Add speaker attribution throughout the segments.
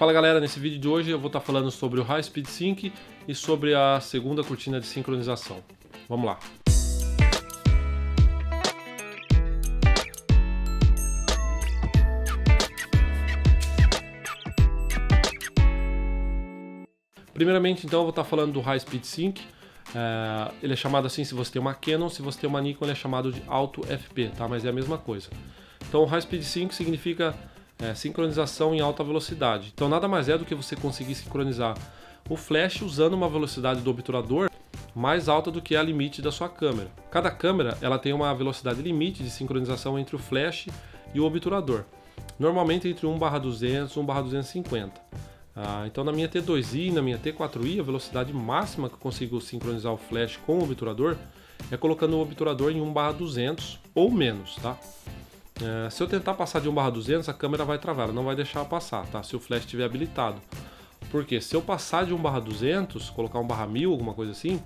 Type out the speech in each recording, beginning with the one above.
Speaker 1: Fala galera, nesse vídeo de hoje eu vou estar falando sobre o High Speed Sync e sobre a segunda cortina de sincronização. Vamos lá! Primeiramente então eu vou estar falando do High Speed Sync. Ele é chamado assim se você tem uma Canon, se você tem uma Nikon ele é chamado de Auto FP, tá? Mas é a mesma coisa. Então o High Speed Sync significa sincronização em alta velocidade. Então nada mais é do que você conseguir sincronizar o flash usando uma velocidade do obturador mais alta do que a limite da sua câmera. Cada câmera ela tem uma velocidade limite de sincronização entre o flash e o obturador. Normalmente entre 1/200 e 1/250. Então na minha T2i e na minha T4i a velocidade máxima que eu consigo sincronizar o flash com o obturador é colocando o obturador em 1/200 ou menos, tá? Se eu tentar passar de 1/200 a câmera vai travar, ela não vai deixar passar, tá? Se o flash estiver habilitado. Porque se eu passar de 1/200, colocar 1/1000, alguma coisa assim,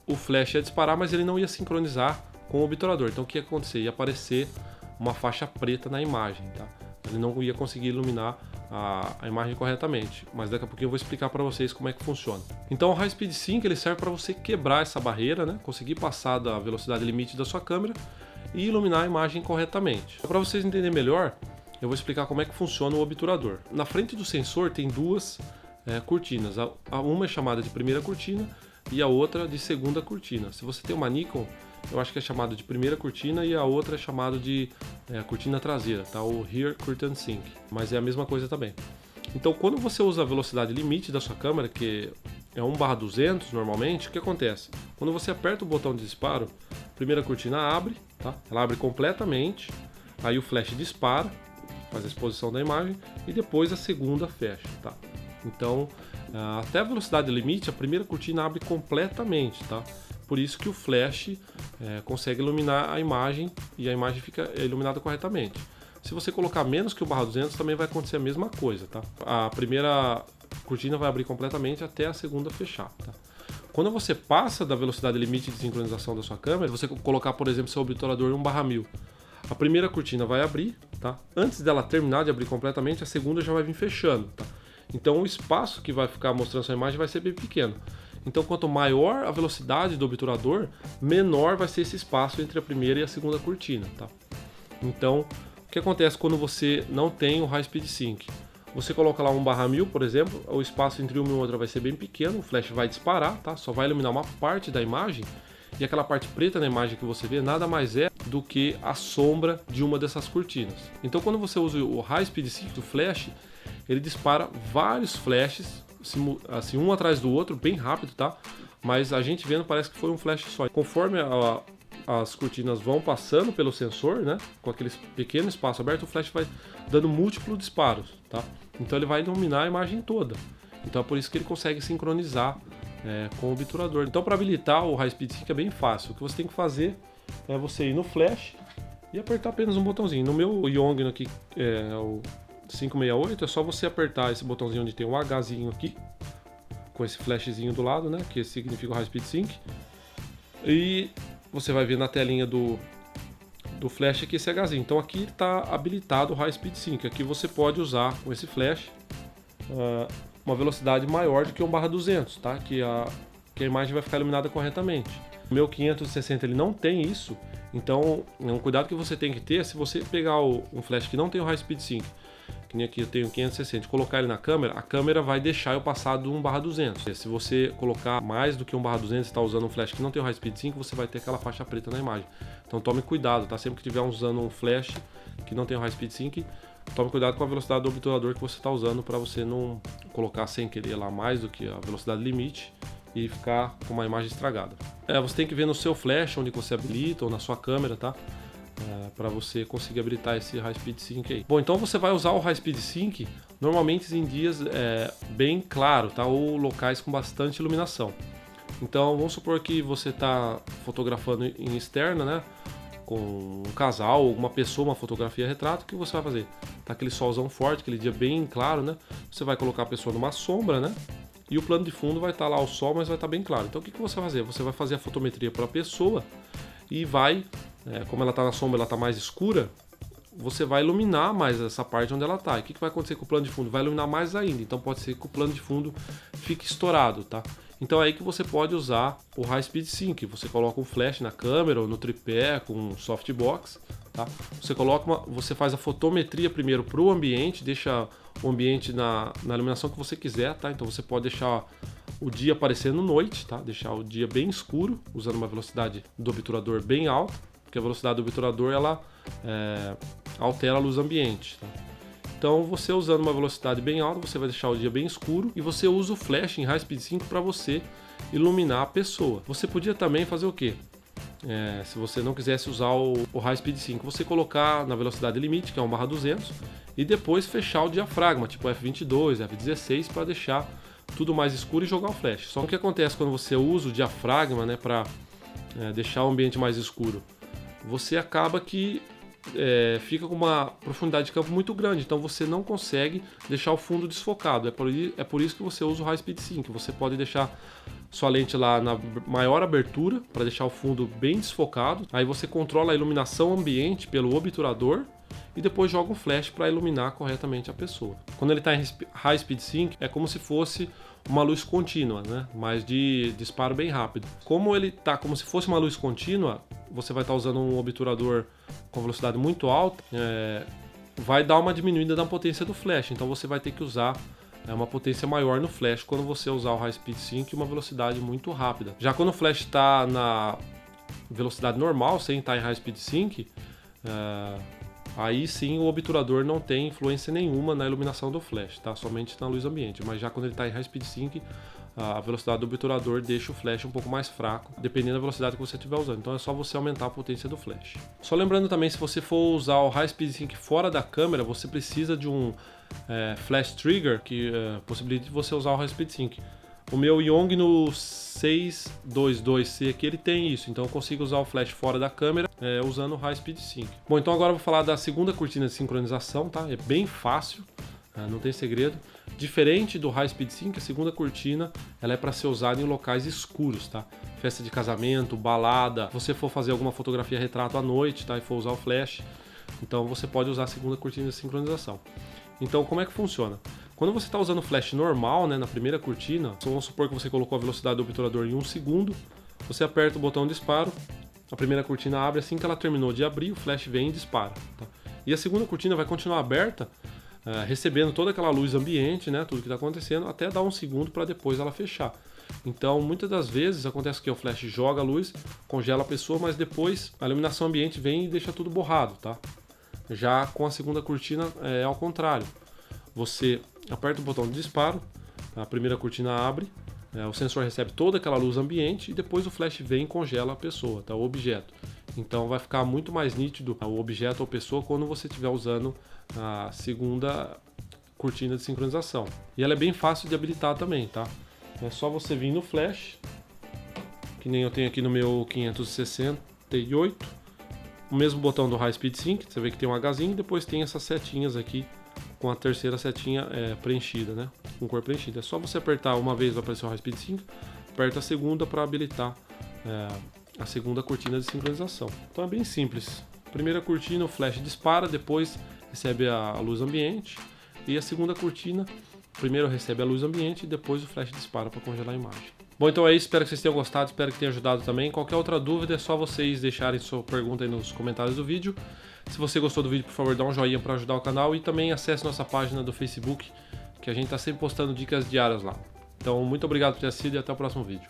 Speaker 1: o flash ia disparar, mas ele não ia sincronizar com o obturador. Então o que ia acontecer? Ia aparecer uma faixa preta na imagem, tá? Ele não ia conseguir iluminar a imagem corretamente, mas daqui a pouquinho eu vou explicar para vocês como é que funciona. Então o High Speed Sync ele serve para você quebrar essa barreira, né? Conseguir passar da velocidade limite da sua câmera e iluminar a imagem corretamente. Para vocês entenderem melhor, eu vou explicar como é que funciona o obturador. Na frente do sensor tem duas cortinas, uma é chamada de primeira cortina e a outra de segunda cortina. Se você tem uma Nikon, eu acho que é chamado de primeira cortina e a outra é chamado de cortina traseira, tá? O Rear Curtain Sync, mas é a mesma coisa também. Então quando você usa a velocidade limite da sua câmera, que é 1/200 normalmente, o que acontece? Quando você aperta o botão de disparo, a primeira cortina abre, tá? Ela abre completamente, aí o flash dispara, faz a exposição da imagem e depois a segunda fecha, tá? Então até a velocidade limite, a primeira cortina abre completamente, tá? Por isso que o flash consegue iluminar a imagem e a imagem fica iluminada corretamente. Se você colocar menos que o 1/200 também vai acontecer a mesma coisa, tá? A primeira cortina vai abrir completamente até a segunda fechar, tá? Quando você passa da velocidade limite de sincronização da sua câmera, você colocar, por exemplo, seu obturador em 1/1000, a primeira cortina vai abrir, tá? Antes dela terminar de abrir completamente, a segunda já vai vir fechando, tá? Então o espaço que vai ficar mostrando sua imagem vai ser bem pequeno. Então quanto maior a velocidade do obturador, menor vai ser esse espaço entre a primeira e a segunda cortina, tá? Então o que acontece quando você não tem o High Speed Sync? Você coloca lá 1/1000, por exemplo, o espaço entre uma e outra vai ser bem pequeno, o flash vai disparar, tá? Só vai iluminar uma parte da imagem e aquela parte preta na imagem que você vê nada mais é do que a sombra de uma dessas cortinas. Então quando você usa o High Speed Sync do flash, ele dispara vários flashes, assim um atrás do outro, bem rápido, tá? Mas a gente vendo parece que foi um flash só. Conforme as cortinas vão passando pelo sensor, né? Com aquele pequeno espaço aberto, o flash vai dando múltiplos disparos, tá? Então ele vai iluminar a imagem toda. Então é por isso que ele consegue sincronizar com o obturador. Então para habilitar o High Speed Sync é bem fácil. O que você tem que fazer é você ir no flash e apertar apenas um botãozinho. No meu Yongnuo aqui é o 568, é só você apertar esse botãozinho onde tem um Hzinho aqui, com esse flashzinho do lado, né? Que significa o High Speed Sync. E você vai ver na telinha do flash aqui esse Hzinho. Então aqui está habilitado o High Speed Sync. Aqui você pode usar com esse flash uma velocidade maior do que 1/200, tá? Que a imagem vai ficar iluminada corretamente. O meu 560 ele não tem isso, então um cuidado que você tem que ter é se você pegar um flash que não tem o High Speed Sync, que nem aqui eu tenho 560, colocar ele na câmera, a câmera vai deixar eu passar do 1/200. Se você colocar mais do que 1/200 e está usando um flash que não tem o High Speed Sync, você vai ter aquela faixa preta na imagem. Então tome cuidado, tá? Sempre que estiver usando um flash que não tem o High Speed Sync, tome cuidado com a velocidade do obturador que você está usando para você não colocar sem querer lá mais do que a velocidade limite e ficar com uma imagem estragada. Você tem que ver no seu flash onde você habilita ou na sua câmera, tá? Para você conseguir habilitar esse High Speed Sync aí. Bom, então você vai usar o High Speed Sync normalmente em dias bem claro, tá? Ou locais com bastante iluminação. Então vamos supor que você está fotografando em externa, né? Com um casal, uma pessoa, uma fotografia retrato, o que você vai fazer? Tá aquele solzão forte, aquele dia bem claro, né? Você vai colocar a pessoa numa sombra, né? E o plano de fundo vai estar lá o sol, mas vai estar bem claro. Então o que você vai fazer? Você vai fazer a fotometria para a pessoa e vai, como ela está na sombra, ela está mais escura, você vai iluminar mais essa parte onde ela está. E o que vai acontecer com o plano de fundo? Vai iluminar mais ainda, então pode ser que o plano de fundo fique estourado, tá? Então é aí que você pode usar o High Speed Sync. Você coloca um flash na câmera ou no tripé com um softbox, tá? Você faz a fotometria primeiro para o ambiente, deixa o ambiente na iluminação que você quiser, tá? Então você pode deixar o dia parecendo noite, tá? Deixar o dia bem escuro, usando uma velocidade do obturador bem alta, porque a velocidade do obturador ela altera a luz ambiente, tá? Então você usando uma velocidade bem alta, você vai deixar o dia bem escuro e você usa o flash em High Speed Sync para você iluminar a pessoa. Você podia também fazer o quê? Se você não quisesse usar o High Speed Sync, você colocar na velocidade limite, que é 1/200, e depois fechar o diafragma, tipo F22, F16, para deixar tudo mais escuro e jogar o flash. Só que o que acontece quando você usa o diafragma, né, para deixar o ambiente mais escuro? Você acaba que fica com uma profundidade de campo muito grande, então você não consegue deixar o fundo desfocado. É por isso que você usa o High Speed Sync. Você pode deixar sua lente lá na maior abertura para deixar o fundo bem desfocado. Aí você controla a iluminação ambiente pelo obturador e depois joga um flash para iluminar corretamente a pessoa. Quando ele está em High Speed Sync, é como se fosse uma luz contínua, né? Mas de disparo bem rápido. Como ele está como se fosse uma luz contínua, você vai estar usando um obturador com velocidade muito alta, vai dar uma diminuída na potência do flash. Então você vai ter que usar uma potência maior no flash quando você usar o High Speed Sync e uma velocidade muito rápida. Já quando o flash está na velocidade normal, sem estar em High Speed Sync, aí sim o obturador não tem influência nenhuma na iluminação do flash, tá? Somente na luz ambiente. Mas já quando ele está em High Speed Sync, a velocidade do obturador deixa o flash um pouco mais fraco, dependendo da velocidade que você estiver usando. Então é só você aumentar a potência do flash. Só lembrando também, se você for usar o High Speed Sync fora da câmera, você precisa de um flash trigger que possibilite você usar o High Speed Sync. O meu Yongnuo 622C aqui, ele tem isso, então eu consigo usar o flash fora da câmera usando o High Speed Sync. Bom, então agora eu vou falar da segunda cortina de sincronização, tá? É bem fácil, não tem segredo. Diferente do High Speed Sync, a segunda cortina ela é para ser usada em locais escuros, tá? Festa de casamento, balada, se você for fazer alguma fotografia retrato à noite, tá? E for usar o flash, então você pode usar a segunda cortina de sincronização. Então como é que funciona? Quando você está usando o flash normal, né, na primeira cortina, vamos supor que você colocou a velocidade do obturador em 1 segundo, você aperta o botão de disparo, a primeira cortina abre, assim que ela terminou de abrir, o flash vem e dispara, tá? E a segunda cortina vai continuar aberta, recebendo toda aquela luz ambiente, né, tudo que está acontecendo, até dar 1 segundo para depois ela fechar. Então, muitas das vezes acontece que o flash joga a luz, congela a pessoa, mas depois a iluminação ambiente vem e deixa tudo borrado, tá? Já com a segunda cortina é ao contrário. Você aperta o botão de disparo, a primeira cortina abre, o sensor recebe toda aquela luz ambiente e depois o flash vem e congela a pessoa, tá? O objeto. Então vai ficar muito mais nítido o objeto ou pessoa quando você estiver usando a segunda cortina de sincronização. E ela é bem fácil de habilitar também, tá? É só você vir no flash, que nem eu tenho aqui no meu 568, o mesmo botão do High Speed Sync, você vê que tem um Hzinho e depois tem essas setinhas aqui com a terceira setinha preenchida, né? Com cor preenchida. É só você apertar uma vez, vai aparecer o High Speed Sync, aperta a segunda para habilitar a segunda cortina de sincronização. Então é bem simples. Primeira cortina, o flash dispara, depois recebe a luz ambiente, e a segunda cortina, primeiro recebe a luz ambiente e depois o flash dispara para congelar a imagem. Bom, então é isso, espero que vocês tenham gostado, espero que tenha ajudado também. Qualquer outra dúvida é só vocês deixarem sua pergunta aí nos comentários do vídeo. Se você gostou do vídeo, por favor, dá um joinha para ajudar o canal e também acesse nossa página do Facebook, que a gente está sempre postando dicas diárias lá. Então, muito obrigado por ter assistido e até o próximo vídeo.